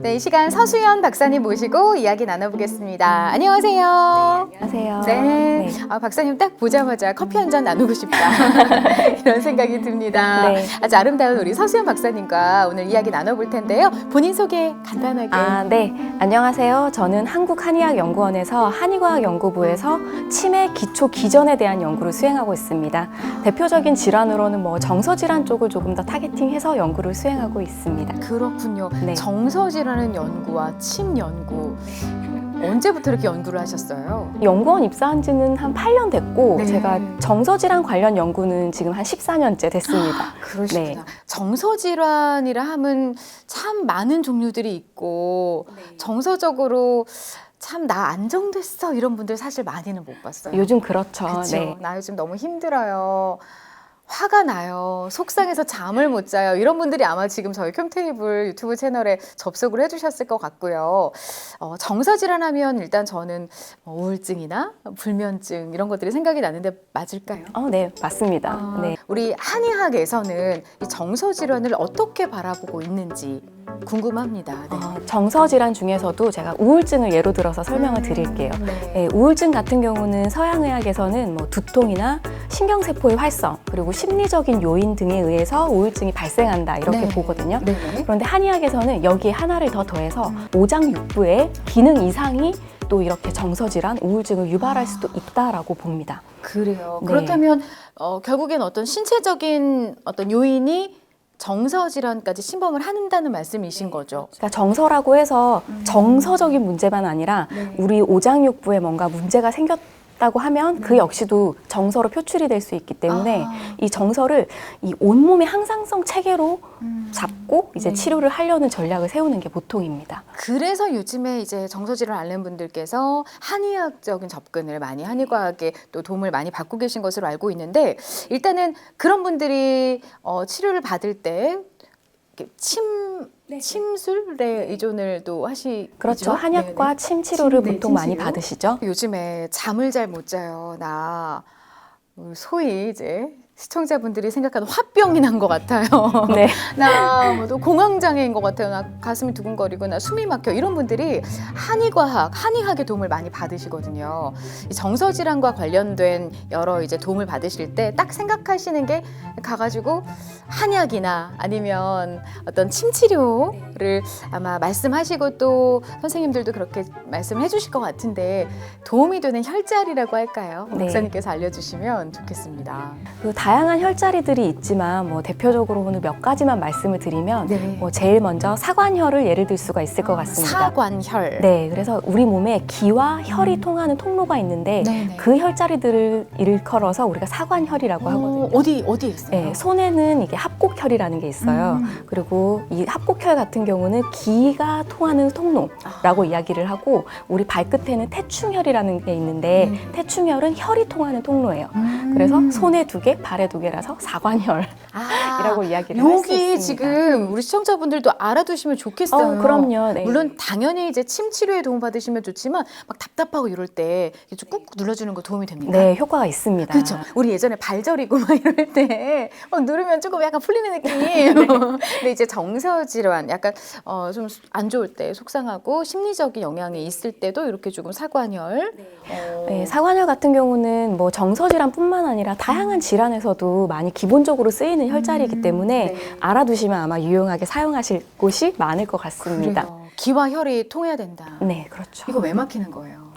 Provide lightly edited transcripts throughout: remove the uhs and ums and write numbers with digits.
네, 이 시간 서수연 박사님 모시고 이야기 나눠보겠습니다. 안녕하세요. 안녕하세요. 네. 박사님 딱 보자마자 커피 한 잔 나누고 싶다. 이런 생각이 듭니다. 네. 아주 아름다운 우리 서수연 박사님과 오늘 이야기 나눠볼 텐데요. 본인 소개 간단하게. 네. 안녕하세요. 저는 한국한의학연구원에서 한의과학연구부에서 치매 기초 기전에 대한 연구를 수행하고 있습니다. 대표적인 질환으로는 정서질환 쪽을 조금 더 타겟팅해서 연구를 수행하고 있습니다. 그렇군요. 네. 정서질환 연구와 침 연구. 언제부터 이렇게 연구를 하셨어요? 연구원 입사한 지는 한 8년 됐고 네. 제가 정서질환 관련 연구는 지금 한 14년째 됐습니다. 그러시구나. 네. 정서질환이라 하면 참 많은 종류들이 있고 정서적으로 참 나 안정됐어 이런 분들 사실 많이는 못 봤어요. 요즘 그렇죠. 그쵸? 네. 나 요즘 너무 힘들어요. 화가 나요. 속상해서 잠을 못 자요. 이런 분들이 아마 지금 저희 큐테이블 유튜브 채널에 접속을 해주셨을 것 같고요. 정서질환하면 일단 저는 우울증이나 불면증 이런 것들이 생각이 나는데 맞을까요? 네, 맞습니다. 네. 우리 한의학에서는 이 정서질환을 어떻게 바라보고 있는지 궁금합니다. 네. 정서질환 중에서도 제가 우울증을 예로 들어서 설명을 드릴게요. 네, 우울증 같은 경우는 서양의학에서는 두통이나 신경세포의 활성 그리고 심리적인 요인 등에 의해서 우울증이 발생한다 이렇게 보거든요. 그런데 한의학에서는 여기에 하나를 더 더해서 오장육부의 기능 이상이 또 이렇게 정서질환, 우울증을 유발할 수도 있다라고 봅니다. 그래요. 네. 그렇다면 결국엔 어떤 신체적인 어떤 요인이 정서질환까지 침범을 한다는 말씀이신 거죠. 그러니까 정서라고 해서 정서적인 문제만 아니라 우리 오장육부에 뭔가 문제가 생겼다고 하면 그 역시도 정서로 표출이 될 수 있기 때문에 이 정서를 이 온몸의 항상성 체계로 잡고 이제 치료를 하려는 전략을 세우는 게 보통입니다. 그래서 요즘에 이제 정서질환 앓는 분들께서 한의학적인 접근을 많이 한의과학에 또 도움을 많이 받고 계신 것으로 알고 있는데 일단은 그런 분들이 치료를 받을 때 이렇게 침술에 의존을 또 하시죠? 그렇죠. 한약과 침 치료를 보통 많이 침치료? 받으시죠. 요즘에 잠을 잘 못 자요. 나 소위 이제 시청자분들이 생각하는 화병이 난 것 같아요. 네. 나 또 공황장애인 것 같아요. 나 가슴이 두근거리고 나 숨이 막혀. 이런 분들이 한의과학, 한의학의 도움을 많이 받으시거든요. 이 정서질환과 관련된 여러 이제 도움을 받으실 때 딱 생각하시는 게 가가지고 한약이나 아니면 어떤 침치료를 아마 말씀하시고 또 선생님들도 그렇게 말씀을 해주실 것 같은데 도움이 되는 혈자리라고 할까요? 네. 박사님께서 알려주시면 좋겠습니다. 다양한 혈자리들이 있지만 대표적으로는 몇 가지만 말씀을 드리면 제일 먼저 사관혈을 예를 들 수가 있을 것 같습니다. 사관혈. 네, 그래서 우리 몸에 기와 혈이 통하는 통로가 있는데 그 혈자리들을 일컬어서 우리가 사관혈이라고 하거든요. 어디에 있어요? 네, 손에는 이게 합곡혈이라는 게 있어요. 그리고 이 합곡혈 같은 경우는 기가 통하는 통로라고 이야기를 하고 우리 발끝에는 태충혈이라는 게 있는데 태충혈은 혈이 통하는 통로예요. 그래서 손에 2개, 발에 2개라서 사관혈이라고 이야기를 할 수 있습니다. 여기 지금 우리 시청자분들도 알아두시면 좋겠어요. 그럼요. 네. 물론 당연히 이제 침 치료에 도움 받으시면 좋지만 막 답답하고 이럴 때 좀 꾹 눌러주는 거 도움이 됩니다. 네, 효과가 있습니다. 그렇죠. 우리 예전에 발저리고 막 이럴 때 누르면 조금 약간 풀리는 느낌. 근데 이제 정서질환, 약간 좀 안 좋을 때 속상하고 심리적인 영향이 있을 때도 이렇게 조금 사관혈. 네, 사관혈 같은 경우는 정서질환뿐만 아니라 다양한 질환에서도 많이 기본적으로 쓰이는 혈자리이기 때문에 알아두시면 아마 유용하게 사용하실 곳이 많을 것 같습니다. 그래요. 기와 혈이 통해야 된다. 네, 그렇죠. 이거 왜 막히는 거예요?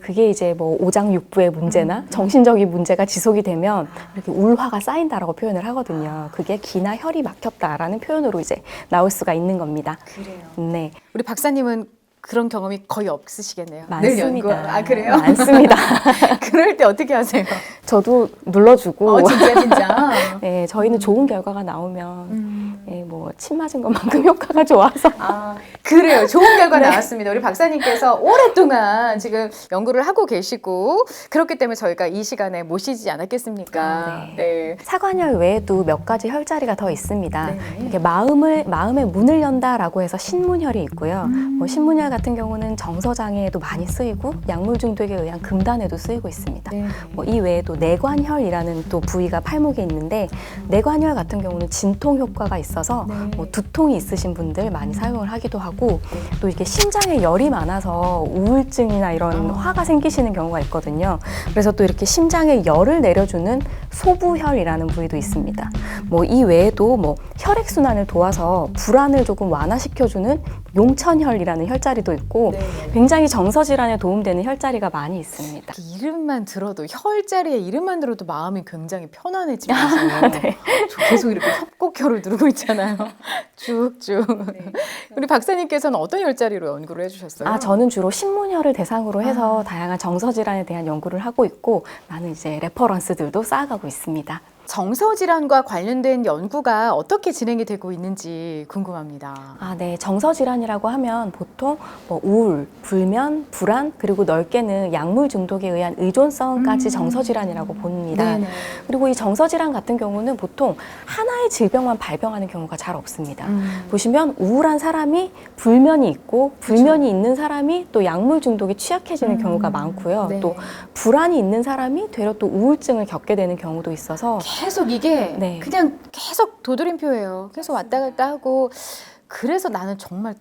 그게 오장육부의 문제나 정신적인 문제가 지속이 되면 이렇게 울화가 쌓인다라고 표현을 하거든요. 그게 기나 혈이 막혔다라는 표현으로 이제 나올 수가 있는 겁니다. 그래요. 네. 우리 박사님은 그런 경험이 거의 없으시겠네요. 많습니다. 그래요? 많습니다. 그럴 때 어떻게 하세요? 저도 눌러주고. 진짜. 네, 저희는 좋은 결과가 나오면 침 맞은 것만큼 효과가 좋아서. 그래요. 좋은 결과 나왔습니다. 우리 박사님께서 오랫동안 지금 연구를 하고 계시고 그렇기 때문에 저희가 이 시간에 모시지 않았겠습니까? 네. 사관혈 외에도 몇 가지 혈자리가 더 있습니다. 이렇게 마음의 문을 연다라고 해서 신문혈이 있고요. 신문혈 같은 경우는 정서장애에도 많이 쓰이고 약물 중독에 의한 금단에도 쓰이고 있습니다. 이 외에도 내관혈이라는 또 부위가 팔목에 있는데 내관열 같은 경우는 진통 효과가 있어서 네. 뭐 두통이 있으신 분들 많이 사용을 하기도 하고 또 이게 심장에 열이 많아서 우울증이나 이런 화가 생기시는 경우가 있거든요. 그래서 또 이렇게 심장에 열을 내려주는 소부혈이라는 부위도 있습니다. 뭐 이 외에도 뭐 혈액순환을 도와서 불안을 조금 완화시켜주는 용천혈이라는 혈자리도 있고 굉장히 정서질환에 도움되는 혈자리가 많이 있습니다. 이름만 들어도 혈자리의 이름만 들어도 마음이 굉장히 편안해지면서 저 계속 이렇게 협곡혈을 누르고 있잖아요. 쭉쭉. 우리 박사님께서는 어떤 혈자리로 연구를 해주셨어요? 저는 주로 신문혈을 대상으로 해서 다양한 정서질환에 대한 연구를 하고 있고 나는 이제 레퍼런스들도 쌓아가고 있습니다. 정서질환과 관련된 연구가 어떻게 진행이 되고 있는지 궁금합니다. 네. 정서질환이라고 하면 보통 뭐 우울, 불면, 불안, 그리고 넓게는 약물 중독에 의한 의존성까지 정서질환이라고 봅니다. 네네. 그리고 이 정서질환 같은 경우는 보통 하나의 질병만 발병하는 경우가 잘 없습니다. 보시면 우울한 사람이 불면이 있고 불면이 있는 사람이 또 약물 중독에 취약해지는 경우가 많고요. 네. 또 불안이 있는 사람이 되려 또 우울증을 겪게 되는 경우도 있어서 계속 이게 네. 그냥 계속 도드림표예요. 계속 왔다 갔다 하고 그래서 나는 정말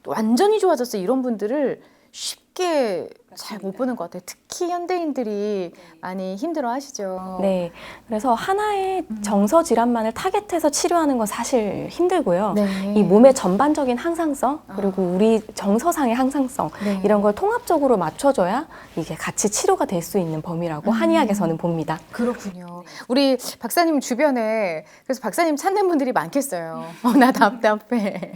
완전히 좋아졌어 이런 분들을 쉽게 잘 못 보는 것 같아요. 특히 현대인들이 많이 힘들어 하시죠. 네, 그래서 하나의 정서 질환만을 타겟해서 치료하는 건 사실 힘들고요. 네. 이 몸의 전반적인 항상성 그리고 우리 정서상의 항상성 네. 이런 걸 통합적으로 맞춰줘야 이게 같이 치료가 될 수 있는 범위라고 한의학에서는 봅니다. 그렇군요. 우리 박사님 주변에 그래서 박사님 찾는 분들이 많겠어요. 나 답답해.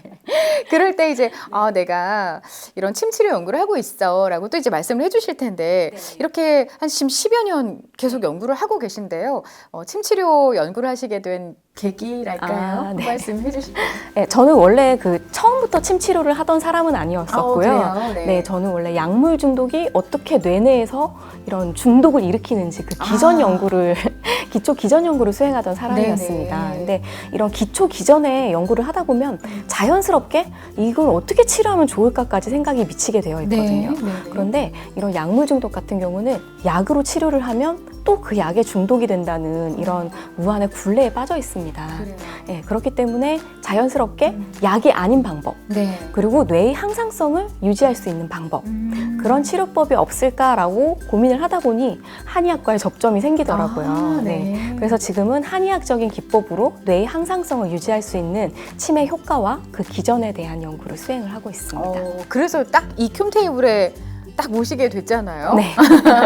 그럴 때 이제 내가 이런 침치료 연구를 하고 있어라고 또 이제 말씀을 해주실 텐데 이렇게 한 지금 10여 년 계속 연구를 하고 계신데요. 침치료 연구를 하시게 된 계기랄까요? 네. 그 말씀 해주실까요? 네, 저는 원래 처음부터 침 치료를 하던 사람은 아니었었고요. 그래요? 네. 저는 원래 약물 중독이 어떻게 뇌내에서 이런 중독을 일으키는지 그 기전 연구를 기초 기전 연구를 수행하던 사람이었습니다. 네네. 근데 이런 기초 기전의 연구를 하다 보면 자연스럽게 이걸 어떻게 치료하면 좋을까까지 생각이 미치게 되어 있거든요. 네. 그런데 이런 약물 중독 같은 경우는 약으로 치료를 하면 또 그 약에 중독이 된다는 이런 무한의 굴레에 빠져 있습니다. 그래요. 네, 그렇기 때문에 자연스럽게 약이 아닌 방법 네. 그리고 뇌의 항상성을 유지할 수 있는 방법 그런 치료법이 없을까라고 고민을 하다 보니 한의학과에 접점이 생기더라고요. 네. 그래서 지금은 한의학적인 기법으로 뇌의 항상성을 유지할 수 있는 침의 효과와 그 기전에 대한 연구를 수행을 하고 있습니다. 그래서 딱 이 큐테이블에 딱 모시게 됐잖아요. 네.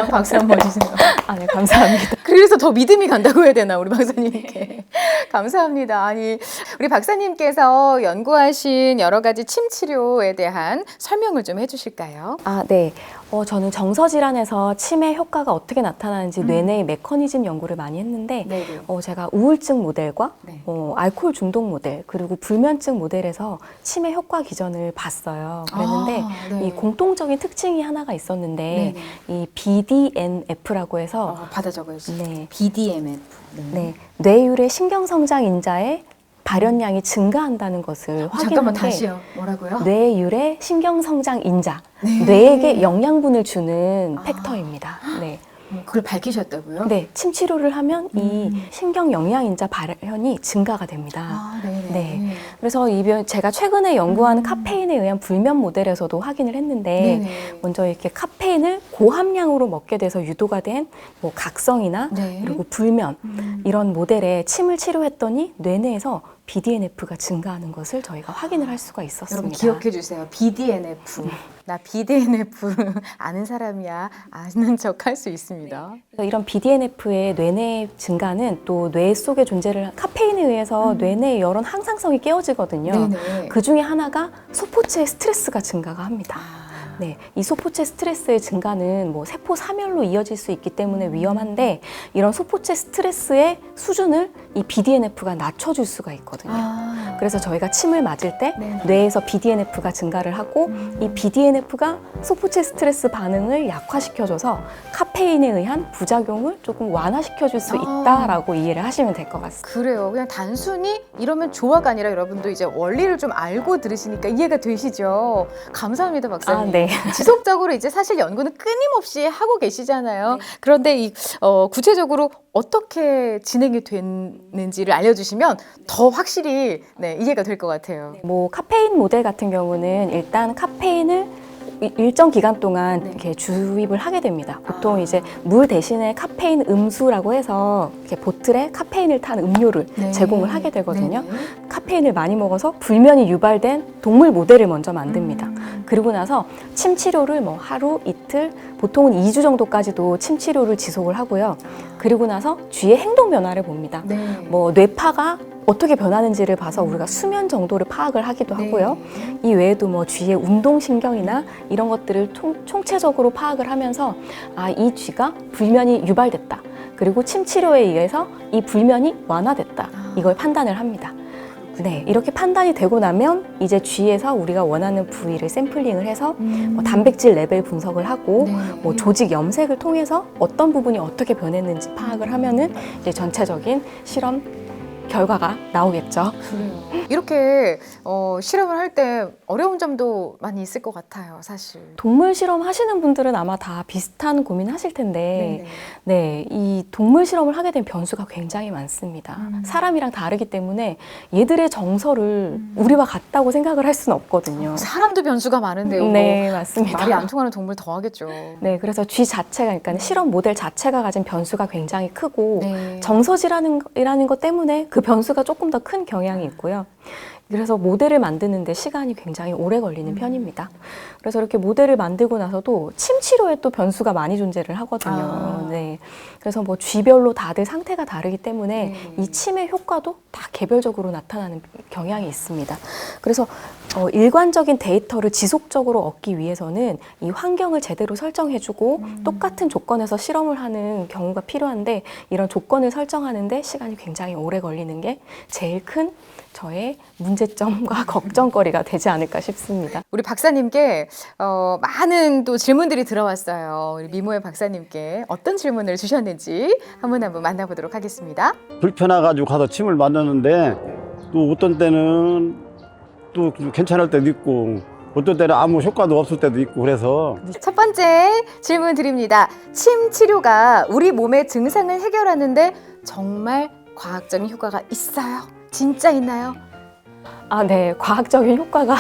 박수 한번 주세요. 네, 감사합니다. 그래서 더 믿음이 간다고 해야 되나 우리 박사님께. 감사합니다. 아니 우리 박사님께서 연구하신 여러 가지 침 치료에 대한 설명을 좀 해주실까요? 네. 저는 정서질환에서 침의 효과가 어떻게 나타나는지 뇌내의 메커니즘 연구를 많이 했는데 네네. 제가 우울증 모델과 네. 알코올 중독 모델 그리고 불면증 모델에서 침의 효과 기전을 봤어요. 그랬는데 네. 이 공통적인 특징이 하나가 있었는데 네네. 이 BDNF라고 해서 받아 적어주세요. 네, BDMF. 네, 뇌율의 신경성장 인자의 발현량이 증가한다는 것을 잠깐만 확인했는데 다시요. 뭐라고요? 뇌율의 신경성장 인자, 네. 뇌에게 영양분을 주는 팩터입니다. 네. 그걸 밝히셨다고요? 네, 침 치료를 하면 이 신경 영양 인자 발현이 증가가 됩니다. 네네. 네. 그래서 제가 최근에 연구한 카페인에 의한 불면 모델에서도 확인을 했는데 네네. 먼저 이렇게 카페인을 고함량으로 먹게 돼서 유도가 된 뭐 각성이나 네. 그리고 불면 이런 모델에 침을 치료했더니 뇌내에서 BDNF가 증가하는 것을 저희가 확인을 할 수가 있었습니다. 여러분 기억해 주세요. BDNF. 나 BDNF 아는 사람이야. 아는 척 할 수 있습니다. 그래서 이런 BDNF의 뇌내 증가는 또 뇌 속에 존재를 카페인에 의해서 뇌내의 여러 항상성이 깨어지거든요. 네네. 그 중에 하나가 소포체의 스트레스가 증가가 합니다. 네, 이 소포체 스트레스의 증가는 뭐 세포 사멸로 이어질 수 있기 때문에 위험한데 이런 소포체 스트레스의 수준을 이 BDNF가 낮춰줄 수가 있거든요. 그래서 저희가 침을 맞을 때 네. 뇌에서 BDNF가 증가를 하고 이 BDNF가 소포체 스트레스 반응을 약화시켜줘서 카페인에 의한 부작용을 조금 완화시켜줄 수 있다라고 이해를 하시면 될 것 같습니다. 그래요. 그냥 단순히 이러면 좋아가 아니라 여러분도 이제 원리를 좀 알고 들으시니까 이해가 되시죠? 감사합니다, 박사님. 네. 지속적으로 이제 사실 연구는 끊임없이 하고 계시잖아요. 그런데 이 구체적으로 어떻게 진행이 됐는지를 알려주시면 더 확실히 이해가 될 것 같아요. 뭐 카페인 모델 같은 경우는 일단 카페인을 일정 기간 동안 이렇게 주입을 하게 됩니다. 보통 이제 물 대신에 카페인 음수라고 해서 이렇게 보틀에 카페인을 탄 음료를 제공을 하게 되거든요. 카페인을 많이 먹어서 불면이 유발된 동물 모델을 먼저 만듭니다. 그리고 나서 침 치료를 뭐 하루, 이틀, 보통은 2주 정도까지도 침 치료를 지속을 하고요. 그리고 나서 쥐의 행동 변화를 봅니다. 뭐 뇌파가 어떻게 변하는지를 봐서 우리가 수면 정도를 파악을 하기도 하고요. 이 외에도 뭐 쥐의 운동신경이나 이런 것들을 총체적으로 파악을 하면서 아, 이 쥐가 불면이 유발됐다. 그리고 침 치료에 의해서 이 불면이 완화됐다. 이걸 판단을 합니다. 네, 이렇게 판단이 되고 나면 이제 쥐에서 우리가 원하는 부위를 샘플링을 해서 뭐 단백질 레벨 분석을 하고 뭐 조직 염색을 통해서 어떤 부분이 어떻게 변했는지 파악을 하면은 이제 전체적인 실험 결과가 나오겠죠. 이렇게 실험을 할 때 어려운 점도 많이 있을 것 같아요, 사실. 동물 실험 하시는 분들은 아마 다 비슷한 고민 하실 텐데, 네, 이 동물 실험을 하게 된 변수가 굉장히 많습니다. 사람이랑 다르기 때문에 얘들의 정서를 우리와 같다고 생각을 할 수는 없거든요. 사람도 변수가 많은데요. 네, 맞습니다. 말이 안 통하는 동물 더 하겠죠. 네, 그래서 쥐 자체가, 그러니까 실험 모델 자체가 가진 변수가 굉장히 크고, 정서질이라는 것 때문에 그 변수가 조금 더 큰 경향이 있고요. 그래서 모델을 만드는데 시간이 굉장히 오래 걸리는 편입니다. 그래서 이렇게 모델을 만들고 나서도 침 치료에 또 변수가 많이 존재를 하거든요. 네. 그래서 뭐 쥐별로 다들 상태가 다르기 때문에 이 침의 효과도 다 개별적으로 나타나는 경향이 있습니다. 그래서 일관적인 데이터를 지속적으로 얻기 위해서는 이 환경을 제대로 설정해주고 똑같은 조건에서 실험을 하는 경우가 필요한데 이런 조건을 설정하는데 시간이 굉장히 오래 걸리는 게 제일 큰 저의 문제점과 걱정거리가 되지 않을까 싶습니다. 우리 박사님께 많은 또 질문들이 들어왔어요. 우리 미모의 박사님께 어떤 질문을 주셨는지 한번 만나보도록 하겠습니다. 불편해가지고 가서 침을 맞았는데 또 어떤 때는 또 괜찮을 때도 있고 어떤 때는 아무 효과도 없을 때도 있고 그래서 첫 번째 질문 드립니다. 침 치료가 우리 몸의 증상을 해결하는데 정말 과학적인 효과가 있어요? 진짜 있나요? 아, 네. 과학적인 효과가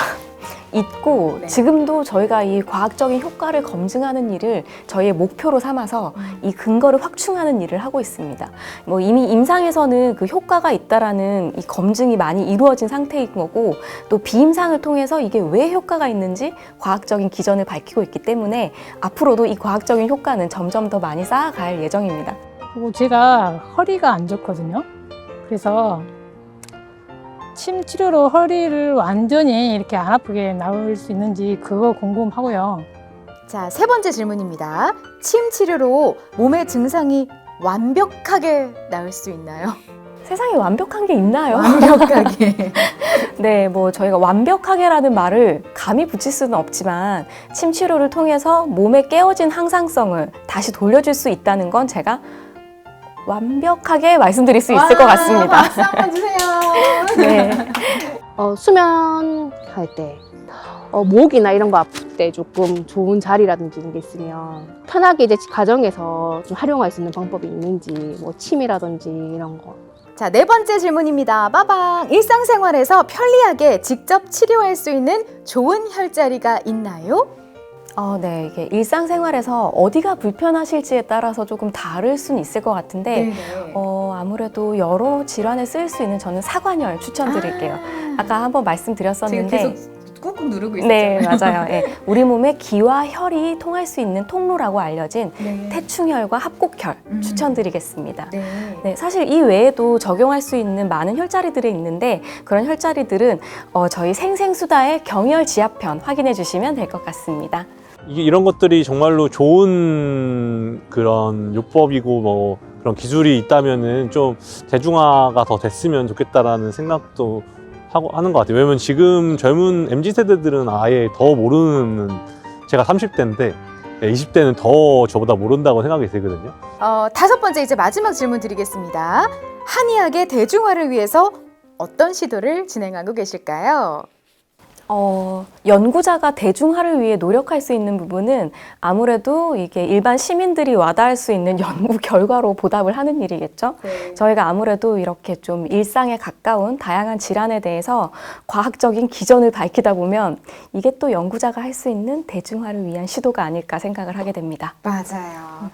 있고 지금도 저희가 이 과학적인 효과를 검증하는 일을 저희의 목표로 삼아서 이 근거를 확충하는 일을 하고 있습니다. 뭐 이미 임상에서는 그 효과가 있다라는 이 검증이 많이 이루어진 상태인 거고 또 비임상을 통해서 이게 왜 효과가 있는지 과학적인 기전을 밝히고 있기 때문에 앞으로도 이 과학적인 효과는 점점 더 많이 쌓아갈 예정입니다. 그리고 제가 허리가 안 좋거든요. 그래서 침 치료로 허리를 완전히 이렇게 안 아프게 나을 수 있는지 그거 궁금하고요. 자, 세 번째 질문입니다. 침 치료로 몸의 증상이 완벽하게 나을 수 있나요? 세상에 완벽한 게 있나요? 완벽하게. 네, 뭐 저희가 완벽하게라는 말을 감히 붙일 수는 없지만 침 치료를 통해서 몸에 깨어진 항상성을 다시 돌려줄 수 있다는 건 제가 완벽하게 말씀드릴 수 있을 것 같습니다. 박수 한번 주세요. 네. 수면할 때 목이나 이런 거 아플 때 조금 좋은 자리라든지 이런 게 있으면 편하게 이제 가정에서 좀 활용할 수 있는 방법이 있는지 뭐 침이라든지 이런 거. 자, 네 번째 질문입니다. 빠방. 일상생활에서 편리하게 직접 치료할 수 있는 좋은 혈자리가 있나요? 네, 이게 일상생활에서 어디가 불편하실지에 따라서 조금 다를 수는 있을 것 같은데 아무래도 여러 질환에 쓰일 수 있는 저는 사관혈 추천드릴게요. 아까 한번 말씀드렸었는데 지금 계속 꾹꾹 누르고 있었죠. 네, 맞아요. 네, 우리 몸에 기와 혈이 통할 수 있는 통로라고 알려진 태충혈과 합곡혈 추천드리겠습니다. 네, 사실 이 외에도 적용할 수 있는 많은 혈자리들이 있는데 그런 혈자리들은 저희 생생수다의 경혈지압편 확인해 주시면 될 것 같습니다. 이런 것들이 정말로 좋은 그런 요법이고 뭐 그런 기술이 있다면은 좀 대중화가 더 됐으면 좋겠다라는 생각도 하는 것 같아요. 왜냐면 지금 젊은 MZ세대들은 아예 더 모르는, 제가 30대인데 20대는 더 저보다 모른다고 생각이 들거든요. 다섯 번째 이제 마지막 질문 드리겠습니다. 한의학의 대중화를 위해서 어떤 시도를 진행하고 계실까요? 연구자가 대중화를 위해 노력할 수 있는 부분은 아무래도 이게 일반 시민들이 와닿을 수 있는 연구 결과로 보답을 하는 일이겠죠. 저희가 아무래도 이렇게 좀 일상에 가까운 다양한 질환에 대해서 과학적인 기전을 밝히다 보면 이게 또 연구자가 할 수 있는 대중화를 위한 시도가 아닐까 생각을 하게 됩니다. 맞아요.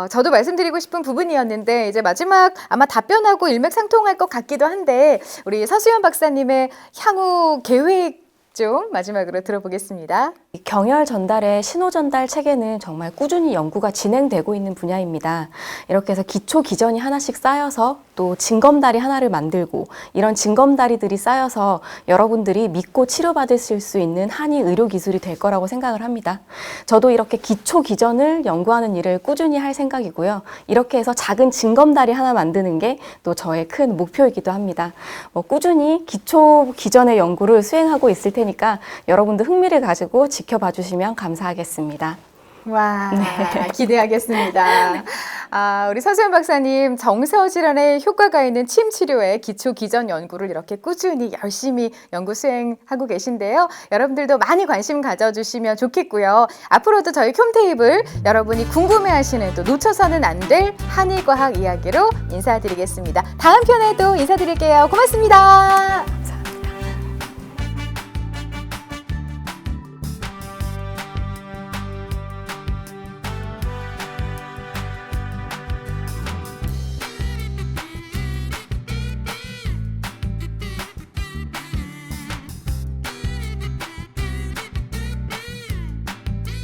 저도 말씀드리고 싶은 부분이었는데 이제 마지막 아마 답변하고 일맥상통할 것 같기도 한데 우리 서수연 박사님의 향후 계획 좀 마지막으로 들어보겠습니다. 경혈 전달의 신호 전달 체계는 정말 꾸준히 연구가 진행되고 있는 분야입니다. 이렇게 해서 기초 기전이 하나씩 쌓여서 또 징검다리 하나를 만들고 이런 징검다리들이 쌓여서 여러분들이 믿고 치료받으실 수 있는 한의 의료 기술이 될 거라고 생각을 합니다. 저도 이렇게 기초 기전을 연구하는 일을 꾸준히 할 생각이고요. 이렇게 해서 작은 징검다리 하나 만드는 게 또 저의 큰 목표이기도 합니다. 꾸준히 기초 기전의 연구를 수행하고 있을 테니까 여러분도 흥미를 가지고 지켜봐 주시면 감사하겠습니다. 와, 기대하겠습니다. 우리 서수연 박사님, 정서질환에 효과가 있는 침 치료의 기초 기전 연구를 이렇게 꾸준히 열심히 연구 수행하고 계신데요. 여러분들도 많이 관심 가져주시면 좋겠고요. 앞으로도 저희 켬테이블 여러분이 궁금해하시는 또 놓쳐서는 안 될 한의과학 이야기로 인사드리겠습니다. 다음 편에도 인사드릴게요. 고맙습니다.